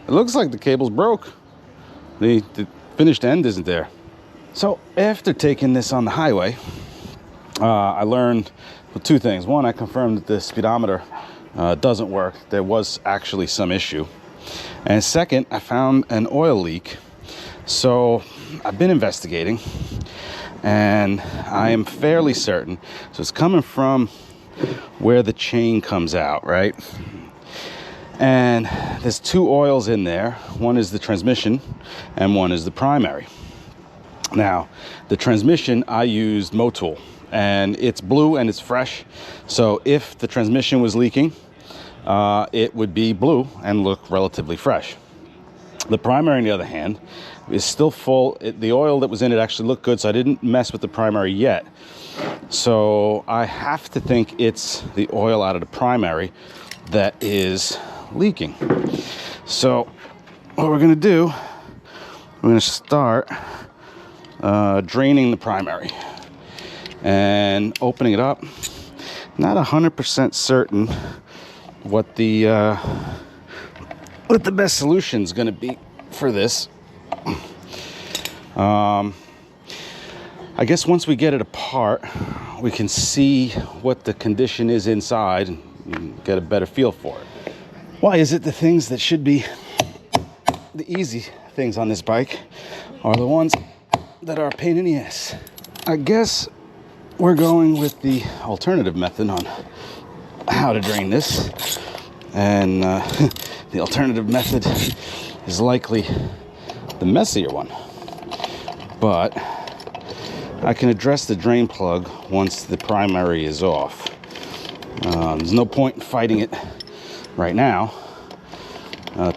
It looks like the cable's broke. The finished end isn't there. So after taking this on the highway, I learned two things. One, I confirmed that the speedometer doesn't work. There was actually some issue. And second, I found an oil leak. So I've been investigating, and I am fairly certain. So it's coming from where the chain comes out, right? And there's two oils in there. One is the transmission and one is the primary. Now, the transmission, I used Motul, and it's blue and it's fresh. So if the transmission was leaking, it would be blue and look relatively fresh. The primary, on the other hand, is still full. The oil that was in it actually looked good, so I didn't mess with the primary yet. So I have to think it's the oil out of the primary that is leaking. So what we're gonna do, we're gonna start draining the primary and opening it up. Not 100% certain what the best solution is going to be for this. I guess once we get it apart, we can see what the condition is inside and get a better feel for it. Why is it the things that should be the easy things on this bike are the ones that are a pain in the ass? I guess we're going with the alternative method on how to drain this, and the alternative method is likely the messier one, but I can address the drain plug once the primary is off. There's no point in fighting it right now.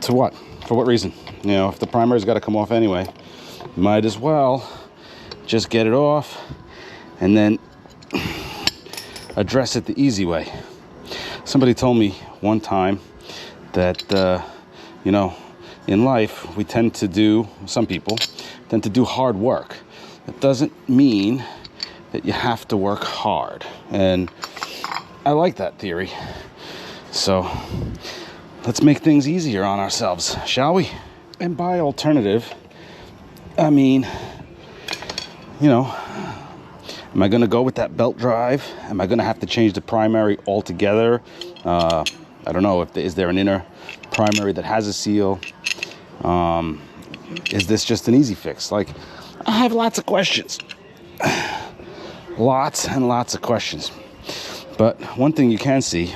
To what? For what reason? You know, if the primary's got to come off anyway, might as well just get it off and then address it the easy way. Somebody told me one time that, you know, in life, we tend to do, some people tend to do hard work. It doesn't mean that you have to work hard. And I like that theory. So let's make things easier on ourselves, shall we? And by alternative, I mean, you know, am I going to go with that belt drive? Am I going to have to change the primary altogether? I don't know. Is there an inner primary that has a seal? Is this just an easy fix? Like, I have lots of questions. Lots and lots of questions. But one thing you can see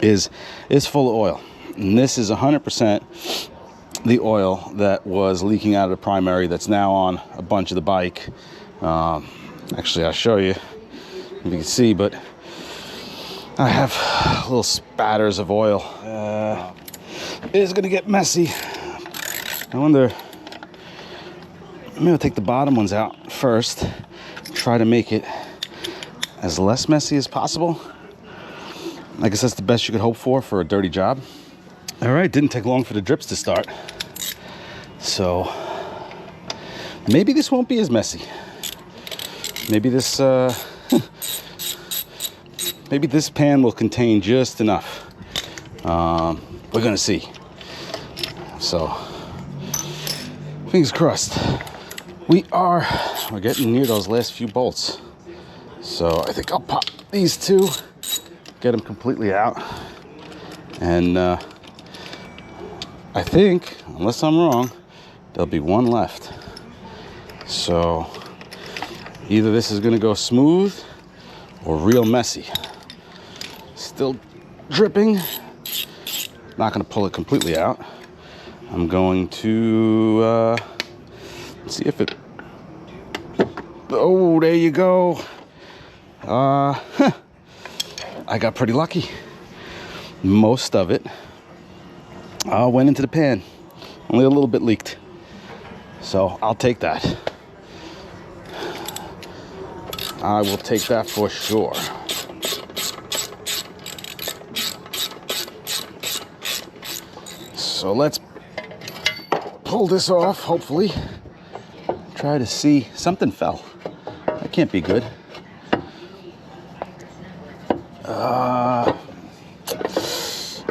is it's full of oil. And this is 100% the oil that was leaking out of the primary that's now on a bunch of the bike. Actually, I'll show you if you can see, but I have little spatters of oil. It is gonna get messy. I wonder, maybe I'll take the bottom ones out first, try to make it as less messy as possible. I guess that's the best you could hope for a dirty job. All right, didn't take long for the drips to start. So maybe this won't be as messy. Maybe this maybe this pan will contain just enough. We're gonna see. So fingers crossed. We're getting near those last few bolts. So I think I'll pop these two, get them completely out, and I think, unless I'm wrong, there'll be one left. So either this is gonna go smooth or real messy. Still dripping. Not gonna pull it completely out. I'm going to see if it, oh, there you go. I got pretty lucky. Most of it went into the pan. Only a little bit leaked. So I'll take that. I will take that for sure. So let's pull this off, hopefully. Try to see, something fell. That can't be good.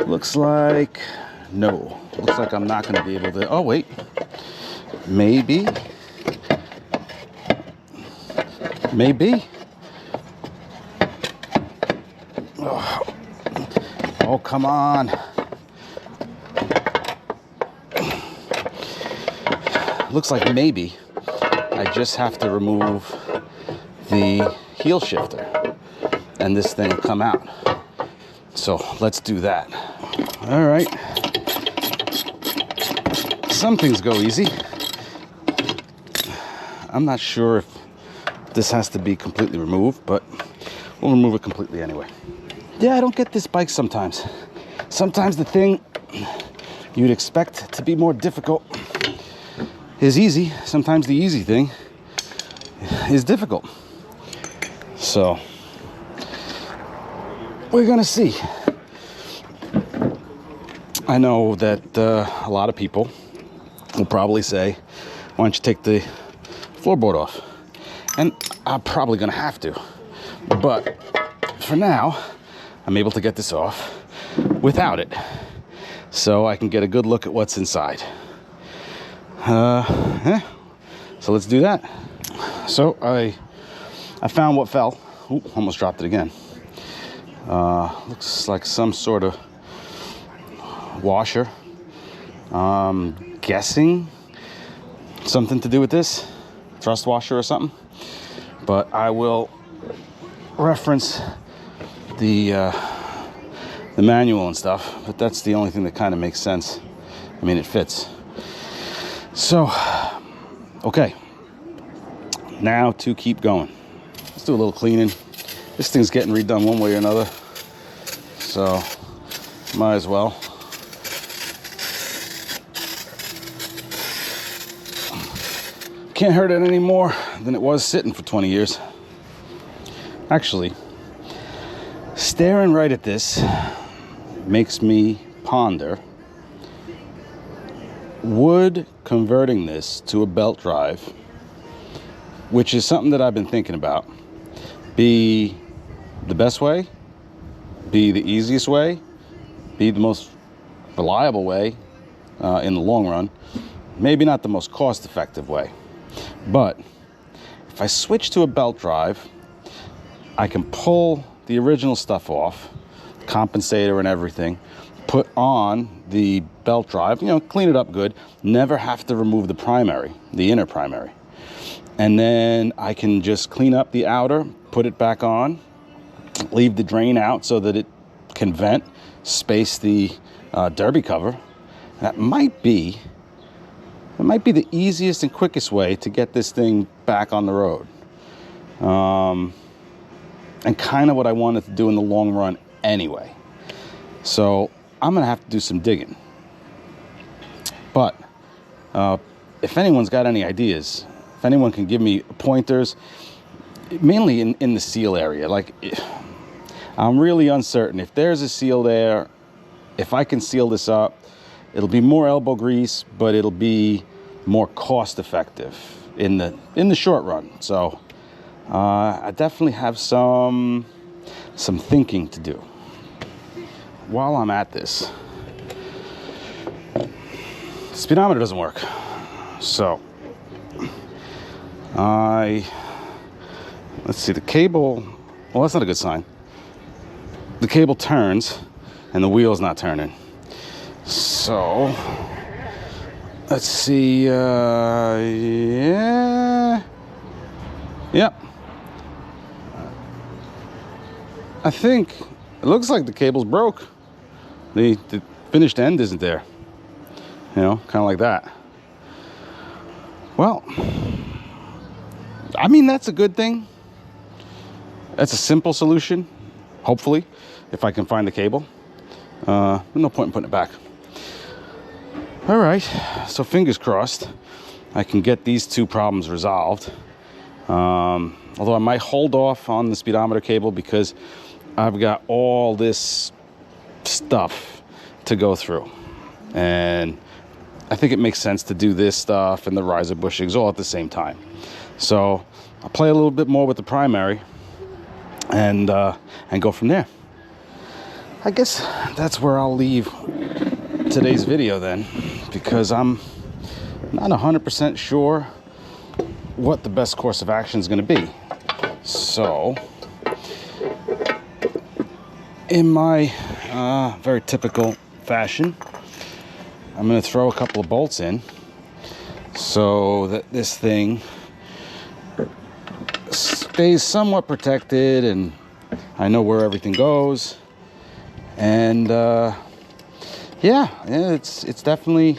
Looks like no. looks like I'm not going to be able to. Oh, wait. Maybe. Maybe. Oh, come on. Looks like maybe I just have to remove the heel shifter and this thing will come out. So let's do that. All right. Some things go easy. I'm not sure if this has to be completely removed, but we'll remove it completely anyway. Yeah, I don't get this bike sometimes. Sometimes the thing you'd expect to be more difficult is easy. Sometimes the easy thing is difficult. So we're gonna see. I know that a lot of people will probably say, why don't you take the floorboard off? And I'm probably gonna have to. But for now, I'm able to get this off without it, so I can get a good look at what's inside. So let's do that. So I found what fell. Ooh, almost dropped it again. Looks like some sort of washer. Guessing something to do with this, thrust washer or something. But I will reference the manual and stuff, but that's the only thing that kind of makes sense. I mean, it fits. So, okay. Now to keep going. Let's do a little cleaning. This thing's getting redone one way or another, so might as well. Can't hurt it any more than it was sitting for 20 years. Actually, staring right at this makes me ponder, would converting this to a belt drive, which is something that I've been thinking about, be the best way, be the easiest way, be the most reliable way in the long run, maybe not the most cost-effective way. But if I switch to a belt drive, I can pull the original stuff off, compensator and everything, put on the belt drive, clean it up good, never have to remove the primary, the inner primary. And then I can just clean up the outer, put it back on, leave the drain out so that it can vent, space the derby cover. That might be the easiest and quickest way to get this thing back on the road. And kind of what I wanted to do in the long run anyway. So I'm gonna have to do some digging. But if anyone's got any ideas, if anyone can give me pointers, mainly in the seal area, like I'm really uncertain. If there's a seal there, if I can seal this up, it'll be more elbow grease, but it'll be more cost effective in the short run. So I definitely have some thinking to do. While I'm at this, the speedometer doesn't work. So let's see, the cable, well, that's not a good sign. The cable turns and the wheel's not turning. So let's see, yeah. Yep. I think it looks like the cable's broke. The finished end isn't there. Kind of like that. Well, I mean, that's a good thing. That's a simple solution, hopefully, if I can find the cable. No point in putting it back. All right, so fingers crossed I can get these two problems resolved. Although I might hold off on the speedometer cable because I've got all this stuff to go through. And I think it makes sense to do this stuff and the riser bushings all at the same time. So I'll play a little bit more with the primary and go from there. I guess that's where I'll leave today's video then, because I'm not 100% sure what the best course of action is going to be. So, in my very typical fashion, I'm going to throw a couple of bolts in so that this thing stays somewhat protected and I know where everything goes. And yeah, it's definitely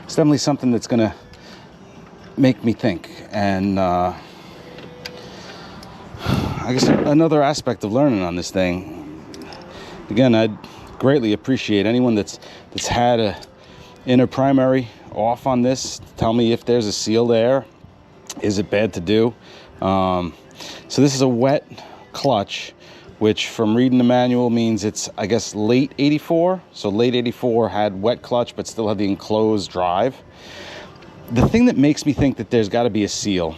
something that's gonna make me think. And I guess another aspect of learning on this thing, again, I'd greatly appreciate anyone that's had a inner primary off on this. Tell me if there's a seal there. Is it bad to do? So this is a wet clutch, which from reading the manual means it's, I guess, late 84. So late 84 had wet clutch, but still had the enclosed drive. The thing that makes me think that there's got to be a seal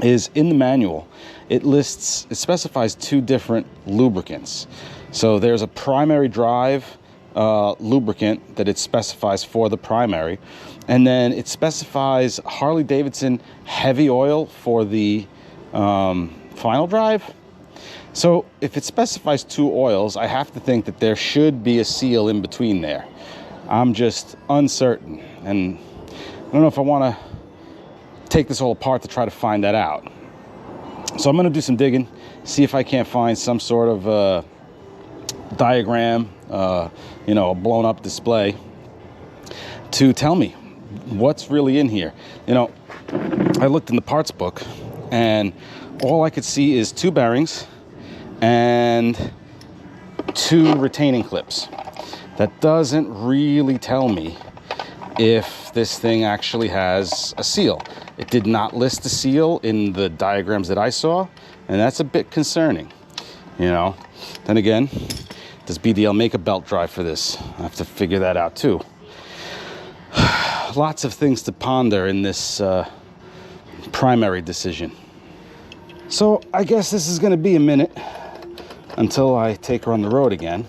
is in the manual, it specifies two different lubricants. So there's a primary drive lubricant that it specifies for the primary, and then it specifies Harley Davidson heavy oil for the final drive. So if it specifies two oils, I have to think that there should be a seal in between there. I'm just uncertain, and I don't know if I want to take this all apart to try to find that out. So I'm going to do some digging, see if I can't find some sort of diagram, you know, a blown up display to tell me what's really in here. You know, I looked in the parts book and all I could see is two bearings and two retaining clips. That doesn't really tell me if this thing actually has a seal. It did not list a seal in the diagrams that I saw, and that's a bit concerning, you know. Then again, does BDL make a belt drive for this? I have to figure that out too. Lots of things to ponder in this primary decision. So I guess this is going to be a minute until I take her on the road again.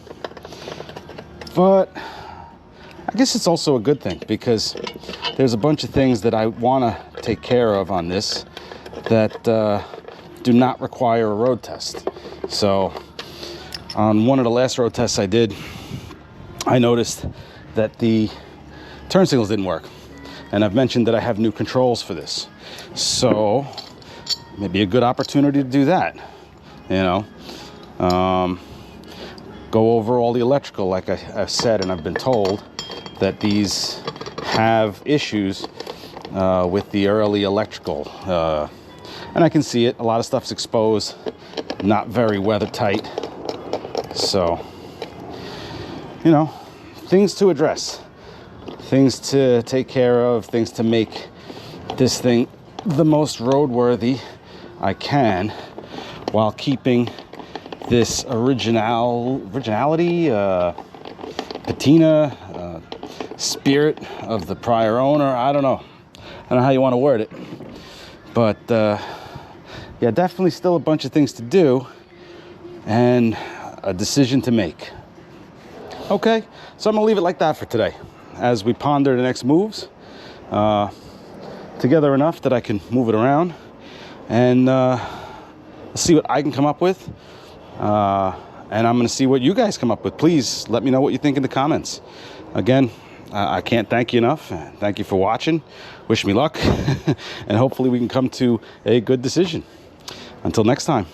But I guess it's also a good thing, because there's a bunch of things that I want to take care of on this that do not require a road test. So on one of the last road tests I did, I noticed that the turn signals didn't work. And I've mentioned that I have new controls for this. So maybe a good opportunity to do that, you know. Go over all the electrical, like I've said, and I've been told that these have issues with the early electrical. And I can see it, a lot of stuff's exposed, not very weather tight. So, you know, things to address, things to take care of, things to make this thing the most roadworthy I can while keeping this originality, patina, spirit of the prior owner. I don't know how you want to word it, but yeah, definitely still a bunch of things to do and a decision to make. Okay, so I'm gonna leave it like that for today as we ponder the next moves together enough that I can move it around and see what I can come up with. And I'm going to see what you guys come up with. Please let me know what you think in the comments. Again, I can't thank you enough. Thank you for watching. Wish me luck. And hopefully we can come to a good decision. Until next time.